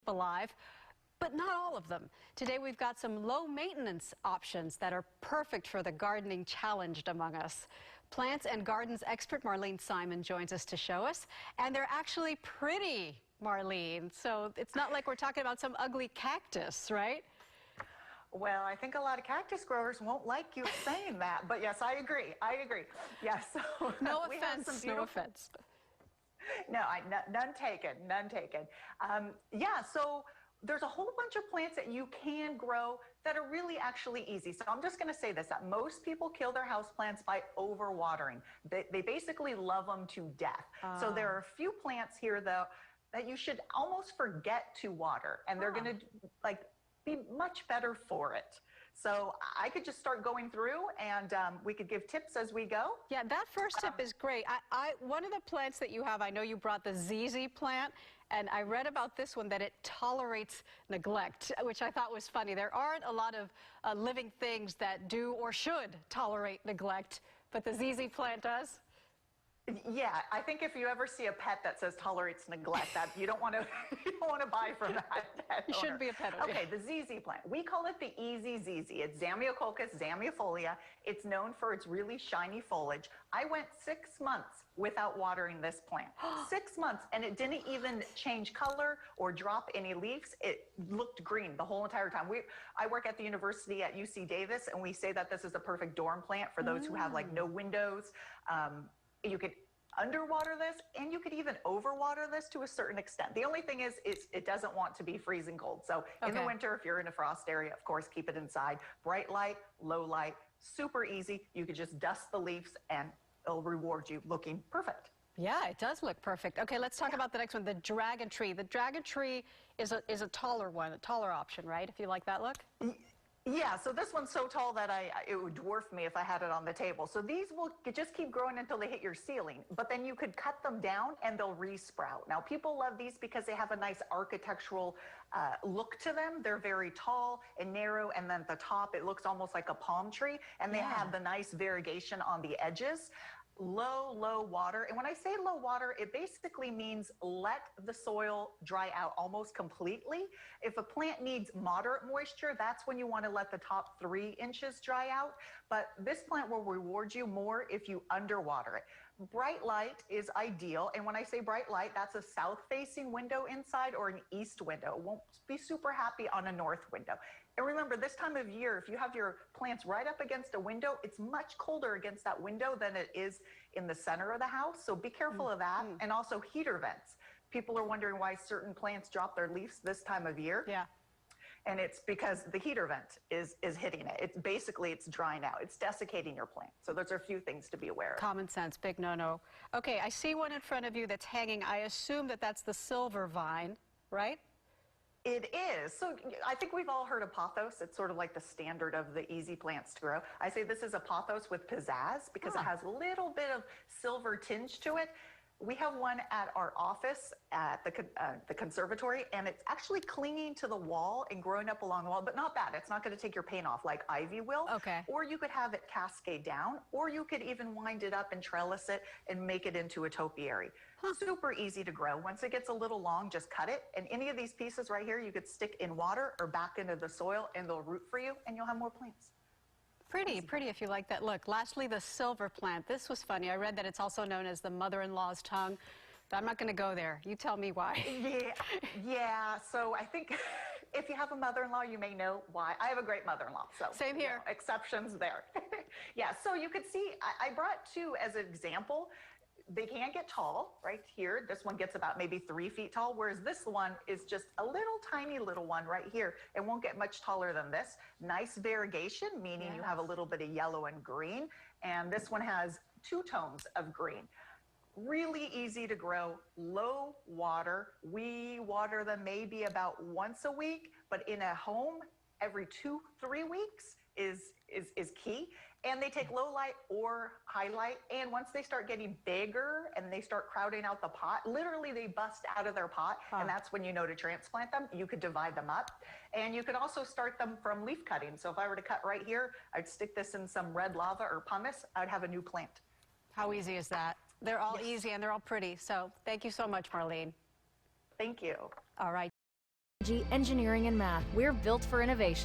alive, but not all of them. Today we've got some low-maintenance options that are perfect for the gardening challenged among us. Plants and gardens expert Marlene Simon joins us to show us, and they're actually pretty, Marlene. So it's not like we're talking about some ugly cactus, right? Well, I think a lot of cactus growers won't like you saying that, but yes, I agree. I agree. Yes. So no offense. No offense. No, none taken. None taken. Yeah. So there's a whole bunch of plants that you can grow that are really actually easy. So I'm just going to say this, that most people kill their houseplants by overwatering. They basically love them to death. So there are a few plants here, though, that you should almost forget to water, and they're going to be much better for it. So I could just start going through, and we could give tips as we go. Yeah, that first tip is great. One of the plants that you have, I know you brought the Easyz plant, and I read about this one that it tolerates neglect, which I thought was funny. There aren't a lot of living things that do or should tolerate neglect, but the Easyz plant does. Yeah, I think if you ever see a pet that says tolerates neglect, that you don't want to buy from that pet You owner. shouldn't be a pet owner. Okay, the Easyz plant. We call it the Easyz. It's Zamioculcas zammifolia. It's known for its really shiny foliage. I went 6 months without watering this plant. 6 months, and it didn't even change color or drop any leaves. It looked green the whole entire time. I work at the university at UC Davis, and we say that this is the perfect dorm plant for those who have no windows. You could underwater this, and you could even overwater this to a certain extent. The only thing is it doesn't want to be freezing cold. So in the winter, if you're in a frost area, of course, keep it inside. Bright light, low light, super easy. You could just dust the leaves, and it'll reward you looking perfect. Yeah, it does look perfect. Okay, let's talk about the next one, the dragon tree. The dragon tree is a taller one, a taller option, right? If you like that look? Yeah, so this one's so tall that it would dwarf me if I had it on the table. So these will just keep growing until they hit your ceiling, but then you could cut them down and they'll resprout. Now, people love these because they have a nice architectural look to them. They're very tall and narrow, and then at the top, it looks almost like a palm tree, and they have the nice variegation on the edges. Low water. And when I say low water, it basically means let the soil dry out almost completely. If a plant needs moderate moisture, that's when you want to let the top 3 inches dry out. But this plant will reward you more if you underwater it. Bright light is ideal. And when I say bright light, that's a south-facing window inside or an east window. It won't be super happy on a north window. And remember, this time of year, if you have your plants right up against a window, it's much colder against that window than it is in the center of the house. So be careful of that. And also heater vents. People are wondering why certain plants drop their leaves this time of year. Yeah. And it's because the heater vent is hitting it. It's basically, it's drying out. It's desiccating your plant. So those are a few things to be aware of. Common sense, big no-no. Okay, I see one in front of you that's hanging. I assume that that's the silver vine, right? It is. So I think we've all heard of pothos. It's sort of like the standard of the easy plants to grow. I say this is a pothos with pizzazz because it has a little bit of silver tinge to it. We have one at our office at the conservatory, and it's actually clinging to the wall and growing up along the wall, but not bad. It's not going to take your paint off like ivy will. Okay. Or you could have it cascade down, or you could even wind it up and trellis it and make it into a topiary. Super easy to grow. Once it gets a little long, just cut it. And any of these pieces right here, you could stick in water or back into the soil, and they'll root for you, and you'll have more plants. Pretty if you like that look. Lastly, the silver plant. This was funny. I read that it's also known as the mother-in-law's tongue. But I'm not going to go there. You tell me why. Yeah. So I think if you have a mother-in-law, you may know why. I have a great mother-in-law. So same here. Exceptions there. Yeah. So you could see, I brought 2 as an example. They can get tall right here. This one gets about maybe 3 feet tall, whereas this one is just a little tiny little one right here. It won't get much taller than this. Nice variegation, meaning you have a little bit of yellow and green. And this one has 2 tones of green. Really easy to grow, low water. We water them maybe about once a week, but in a home, every 2-3 weeks is key. And they take low light or high light. And once they start getting bigger and they start crowding out the pot, literally they bust out of their pot. And that's when you know to transplant them. You could divide them up. And you could also start them from leaf cutting. So if I were to cut right here, I'd stick this in some red lava or pumice. I'd have a new plant. How easy is that? They're all easy and they're all pretty. So thank you so much, Marlene. Thank you. All right. Engineering and math. We're built for innovation.